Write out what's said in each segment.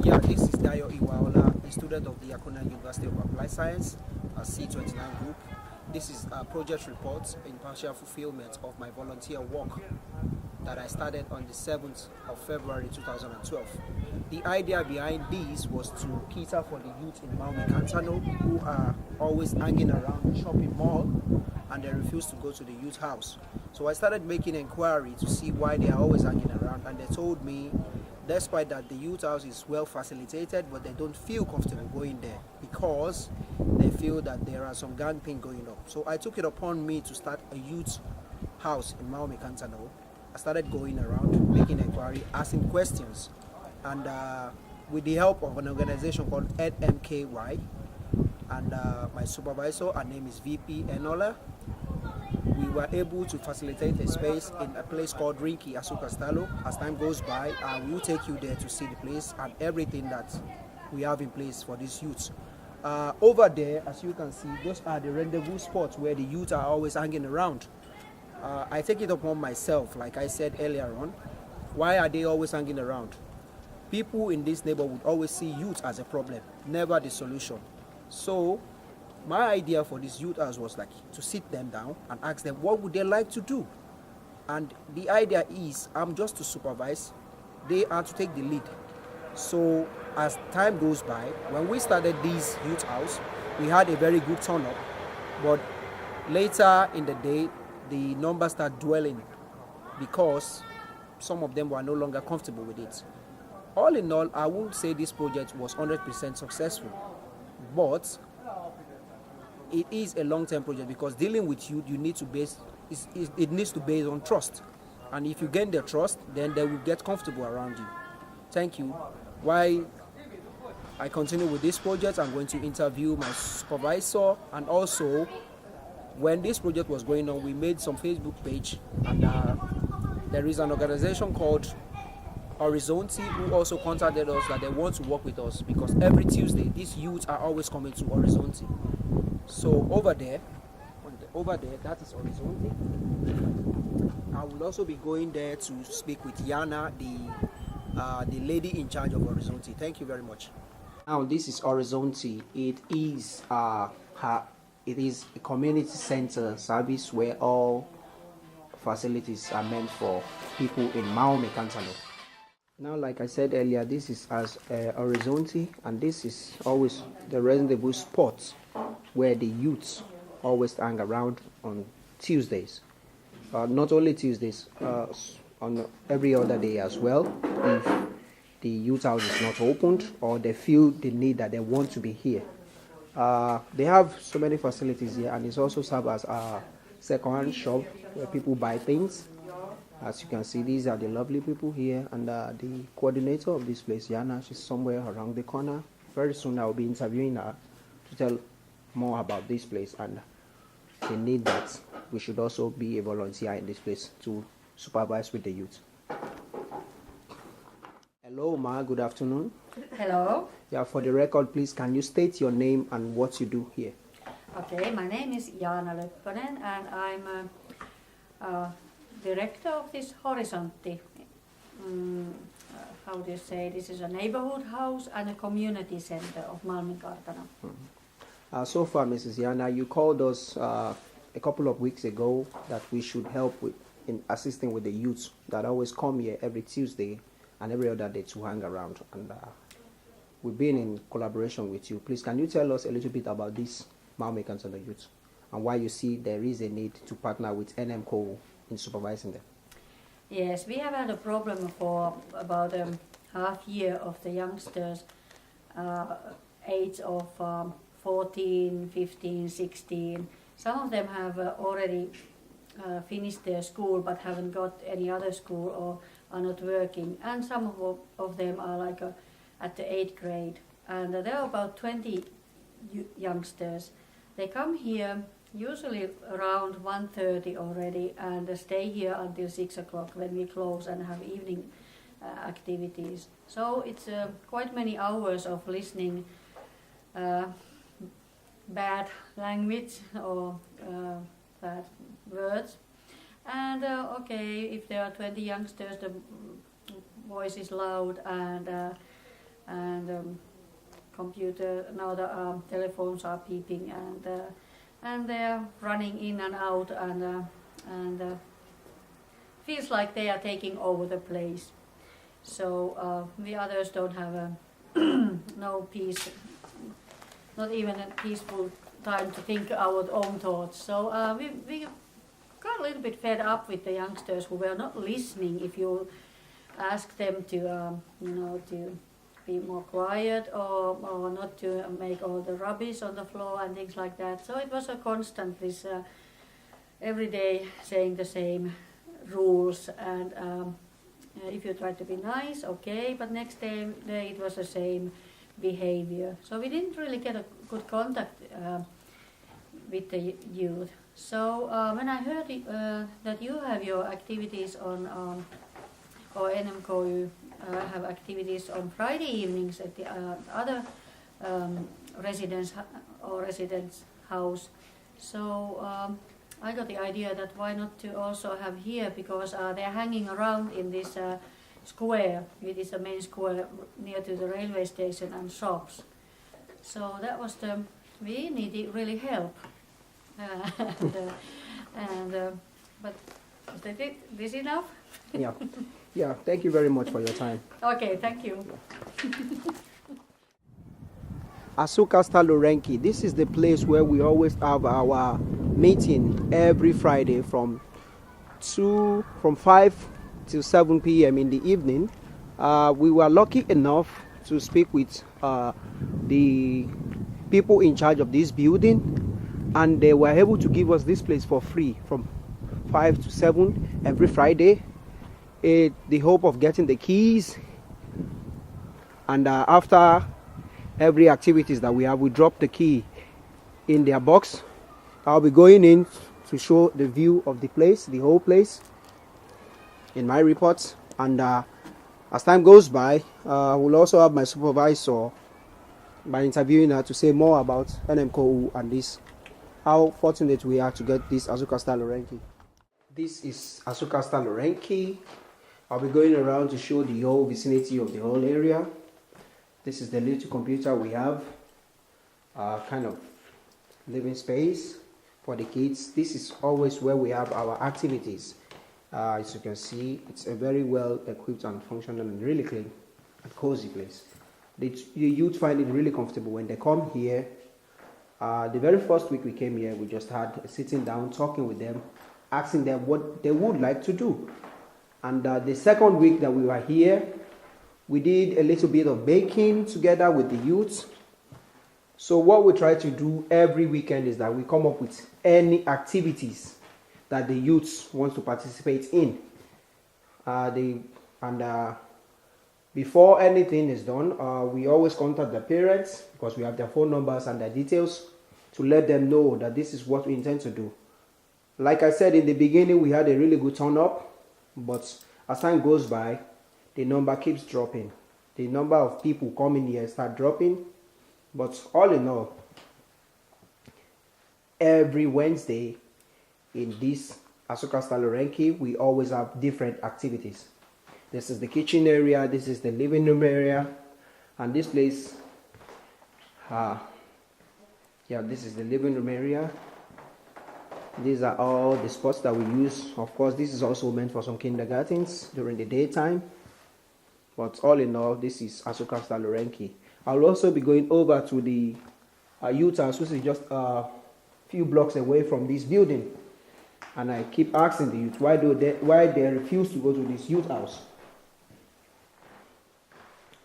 Yeah, this is Dayo Iwaola, a student of the Yakuna University of Applied Science, a C29 group. This is a project report in partial fulfillment of my volunteer work that I started on the 7th of February 2012. The idea behind this was to cater for the youth in Maumi Kantano who are always hanging around the shopping mall and they refuse to go to the youth house. So I started making inquiry to see why they are always hanging around, and they told me despite that the youth house is well facilitated, but they don't feel comfortable going there because they feel that there are some gang things going on. So I took it upon me to start a youth house in Maumi Kantano. I started going around, making inquiry, asking questions, and with the help of an organization called EdMKY and my supervisor, her name is VP Enola, we were able to facilitate a space in a place called Rinki Asuka Stalo. As time goes by, we will take you there to see the place and everything that we have in place for these youths. Over there, as you can see, those are the rendezvous spots where the youth are always hanging around. I take it upon myself, like I said earlier on, why are they always hanging around? People in this neighborhood always see youth as a problem, never the solution. So my idea for this youth house was like to sit them down and ask them what would they like to do. And the idea is I'm just to supervise, they are to take the lead. So as time goes by, when we started this youth house, we had a very good turn up, but later in the day, the numbers start dwelling because some of them were no longer comfortable with it. All in all, I won't say this project was 100% successful, but it is a long-term project because dealing with youth, you need to it needs to base on trust. And if you gain their trust, then they will get comfortable around you. Thank you. While I continue with this project, I'm going to interview my supervisor, and also when this project was going on, we made some Facebook page, and there is an organization called Horizonte who also contacted us that they want to work with us because every Tuesday these youths are always coming to Horizonte. So over there, that is Horizonte. I will also be going there to speak with Yana, the lady in charge of Horizonte. Thank you very much. Now this is Horizonte. It is a community center service where all facilities are meant for people in Maumi Kantano. Now, like I said earlier, this is as Horizonte, and this is always the rendezvous spot where the youths always hang around on Tuesdays. Not only Tuesdays, on every other day as well. If the youth house is not opened or they feel the need that they want to be here. They have so many facilities here, and it's also served as a second-hand shop where people buy things. As you can see, these are the lovely people here, and the coordinator of this place, Yana, she's somewhere around the corner. Very soon I will be interviewing her to tell more about this place and the need that we should also be a volunteer in this place to supervise with the youth. Hello, Ma. Good afternoon. Hello. Yeah, for the record, please, can you state your name and what you do here? Okay, my name is Jaana Löppönen, and I'm a director of this Horizonte. How do you say? This is a neighborhood house and a community center of Malminkartano. So far, Mrs. Yana, you called us a couple of weeks ago that we should help in assisting with the youths that always come here every Tuesday and every other day to hang around. And we've been in collaboration with you. Please, can you tell us a little bit about this Maumi Kantano youth and why you see there is a need to partner with NMCO in supervising them? Yes, we have had a problem for about a half year of the youngsters age of 14, 15, 16. Some of them have already finished their school but haven't got any other school or are not working, and some of them are like at the 8th grade, and there are about 20 youngsters. They come here usually around 1:30 already and stay here until 6 o'clock when we close and have evening activities. So it's quite many hours of listening bad language or bad words. And okay, if there are 20 youngsters, the voice is loud, and and computer, now the telephones are beeping, and they're running in and out, and feels like they are taking over the place. So we others don't have no peace, not even a peaceful time to think our own thoughts. So we got a little bit fed up with the youngsters who were not listening if you ask them to, to be more quiet or not to make all the rubbish on the floor and things like that. So it was a constant, this every day saying the same rules, and if you try to be nice, okay, but next day it was the same behavior. So we didn't really get a good contact with the youth. So when I heard that you have your activities on, or NMKU have activities on Friday evenings at the other residence house, so I got the idea that why not to also have here, because they're hanging around in this square. It is a main square near to the railway station and shops. So that was we needed really help. But is this enough? Yeah. Yeah, thank you very much for your time. Okay, thank you. Asukasta Lorenki, this is the place where we always have our meeting every Friday from 5 to 7 p.m. in the evening. We were lucky enough to speak with the people in charge of this building, and they were able to give us this place for free from 5 to 7 every Friday. The hope of getting the keys, and after every activities that we have, we drop the key in their box. I'll be going in to show the view of the place, the whole place, in my reports. And as time goes by, we'll also have my supervisor, by interviewing her, to say more about NMKU and this, how fortunate we are to get this Asukasta Lorenki. This is Asukasta Lorenki. I'll be going around to show the whole vicinity of the whole area. This is the little computer we have, kind of living space for the kids. This is always where we have our activities. As you can see, it's a very well equipped and functional and really clean and cozy place. The youth find it really comfortable when they come here. The very first week we came here, we just had sitting down, talking with them, asking them what they would like to do. And the second week that we were here, we did a little bit of baking together with the youth. So what we try to do every weekend is that we come up with any activities that the youths want to participate in. Before anything is done, we always contact the parents, because we have their phone numbers and their details, to let them know that this is what we intend to do. Like I said in the beginning, we had a really good turn up, but as time goes by, the number keeps dropping. The number of people coming here start dropping. But all in all, every Wednesday in this Asukasta Lorenki, we always have different activities. This is the kitchen area, this is the living room area, and this place, this is the living room area. These are all the spots that we use. Of course, this is also meant for some kindergartens during the daytime. But all in all, this is Asukasta Lorenki. I'll also be going over to the youth house, which is just a few blocks away from this building. And I keep asking the youth why they refuse to go to this youth house.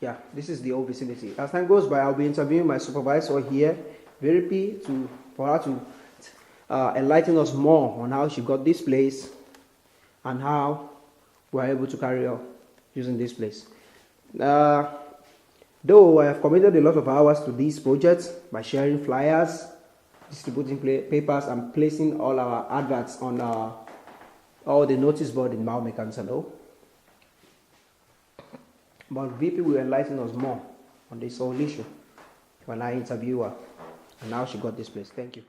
Yeah, this is the old vicinity. As time goes by, I'll be interviewing my supervisor here, Viripi, for her to enlighten us more on how she got this place and how we're able to carry on using this place. Though I have committed a lot of hours to these projects by sharing flyers, distributing papers, and placing all our adverts on all the notice board in Maumee Kansano. But VP will enlighten us more on this whole issue when I interview her and how she got this place. Thank you.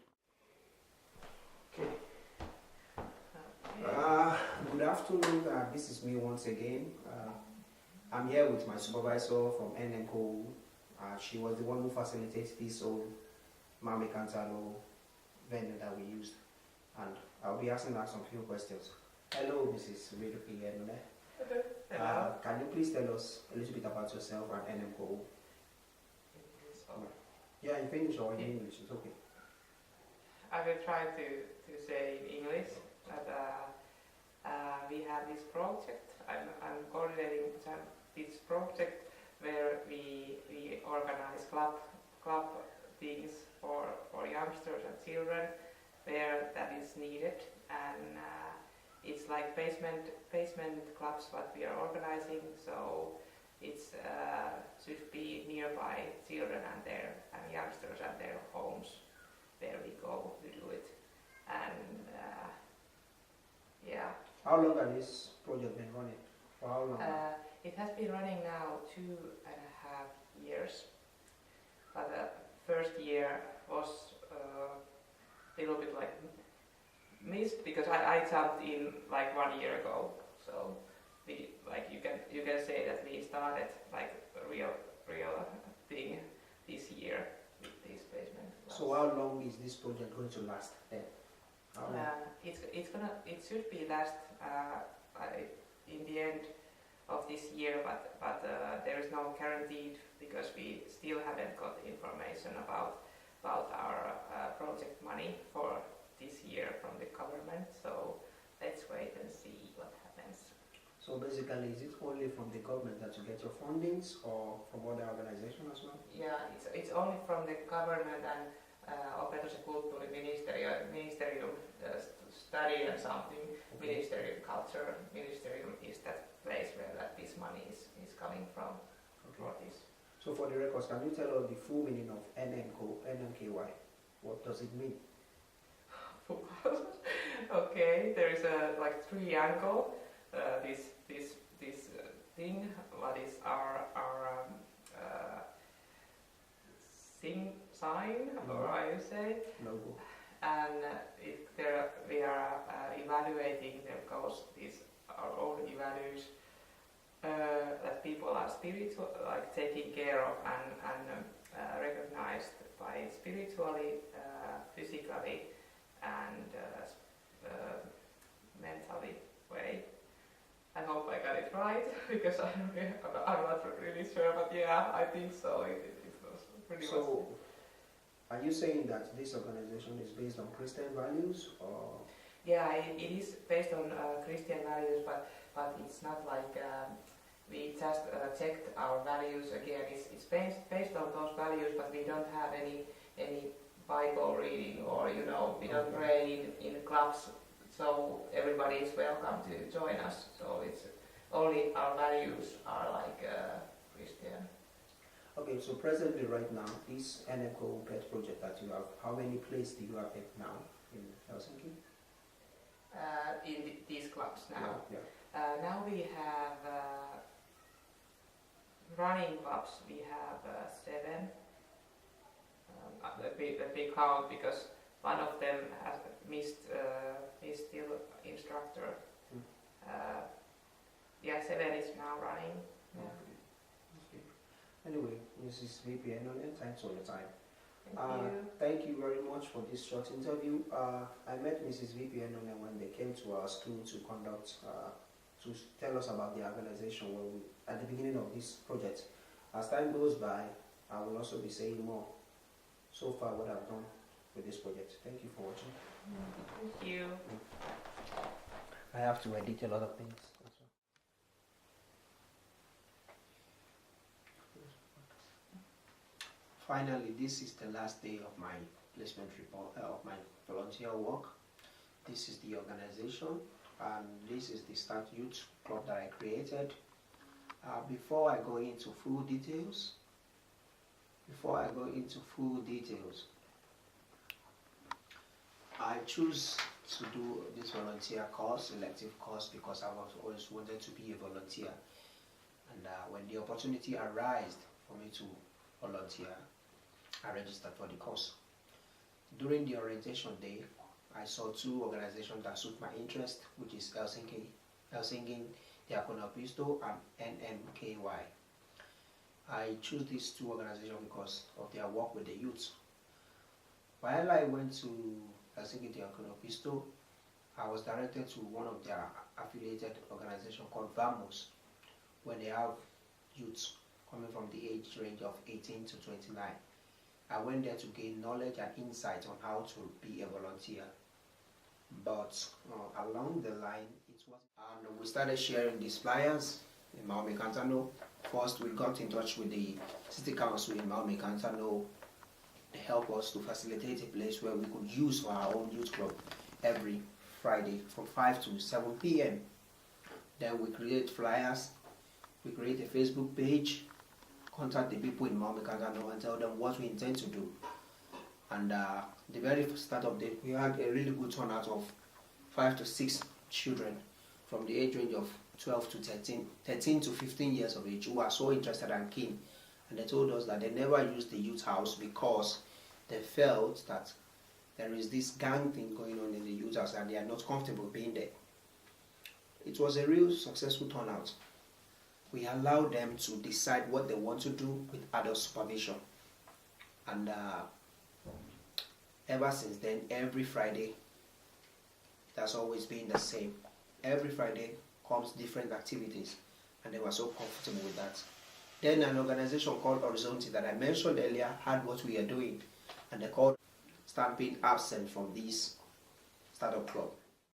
Good afternoon. This is me once again. I'm here with my supervisor from NMCO. She was the one who facilitated this whole Mame Cantalo venue that we used. And I'll be asking her some few questions. Hello, Mrs. Ridoki Enone. Hello. Can you please tell us a little bit about yourself and NMCO? Yeah, in Finnish or in English, it's okay. I will try to say in English that we have this project. I'm coordinating this project where we organize club things for youngsters and children where that is needed, and it's like basement clubs what we are organizing, so it's should be nearby children and their youngsters and their homes where we go to do it. And yeah. How long has this project been running? For how long? It has been running now 2.5 years, but the first year was a little bit like missed because I jumped in like 1 year ago, so we, like you can say that we started like a real thing this year with these basement clubs. So how long is this project going to last then? How long? It should be last in the end of this year, but there is no guaranteed because we still haven't got information about our project money for this year from the government. So let's wait and see what happens. So basically, is it only from the government that you get your fundings, or from other organizations as well? Yeah, it's only from the government and Opetus- ja Kulttuuriministerium study and something. Okay. Ministerium Culture Ministerium is that place where that this money is coming from for this. So for the records, can you tell us the full meaning of NMKY? What does it mean? Okay, there is a like triangle. This thing. What is our sign, or how you say? Logo. And we are evaluating. There goes these our own values that people are spiritual, like taken care of and recognized by spiritually, physically, and mentally way. I hope I got it right because I'm not really sure, but yeah, I think so. It was pretty much. So, are you saying that this organization is based on Christian values, or? Yeah, it is based on Christian values, but it's not like we just checked our values again. It's based on those values, but we don't have any Bible reading, or we don't pray in clubs. So everybody is welcome to join us. So it's only our values are like Christian. Okay, So presently, right now, this NMCO pet project that you have, how many places do you have it now in Helsinki? In these clubs now. Yeah. Now we have running clubs. We have 7. Let me count because one of them has missed still instructor. Yeah, 7 is now running. Yeah. Okay. Anyway, Mrs. VP Enone, thanks for your time. Thank you. Thank you very much for this short interview. I met Mrs. VP Enone when they came to our school to conduct, to tell us about the organization at the beginning of this project. As time goes by, I will also be saying more. So far, what I've done with this project. Thank you for watching. Thank you. I have to edit a lot of things. Finally, this is the last day of my placement report, of my volunteer work. This is the organization, and this is the Start Youth Club that I created. Before I go into full details, I choose to do this volunteer course, elective course, because I always wanted to be a volunteer. And when the opportunity arose for me to volunteer, I registered for the course. During the orientation day, I saw 2 organizations that suit my interest, which is Helsinki the Akuna Pisto, and NMKY. I choose these two organizations because of their work with the youth. While I went to Helsinki the Akuna Pisto, I was directed to one of their affiliated organizations called Vamos, where they have youths coming from the age range of 18 to 29. I went there to gain knowledge and insight on how to be a volunteer. But along the line, we started sharing these flyers in Malmö-Kantano. First, we got in touch with the city council in Malmö-Kantano. They helped us to facilitate a place where we could use for our own youth club every Friday from 5 to 7 p.m. Then we create flyers, we create a Facebook page, contact the people in Malmö-Kantano and tell them what we intend to do. And the very start of the we had a really good turnout of 5 to 6 children from the age range of 12 to 13 to 15 years of age who are so interested and keen. And they told us that they never used the youth house because they felt that there is this gang thing going on in the youth house and they are not comfortable being there. It was a real successful turnout. We allowed them to decide what they want to do with adult supervision. And ever since then, every Friday, that's always been the same. Every Friday comes different activities, and they were so comfortable with that. Then an organization called Horizonte that I mentioned earlier had what we are doing, and they called stamping absent from this startup club.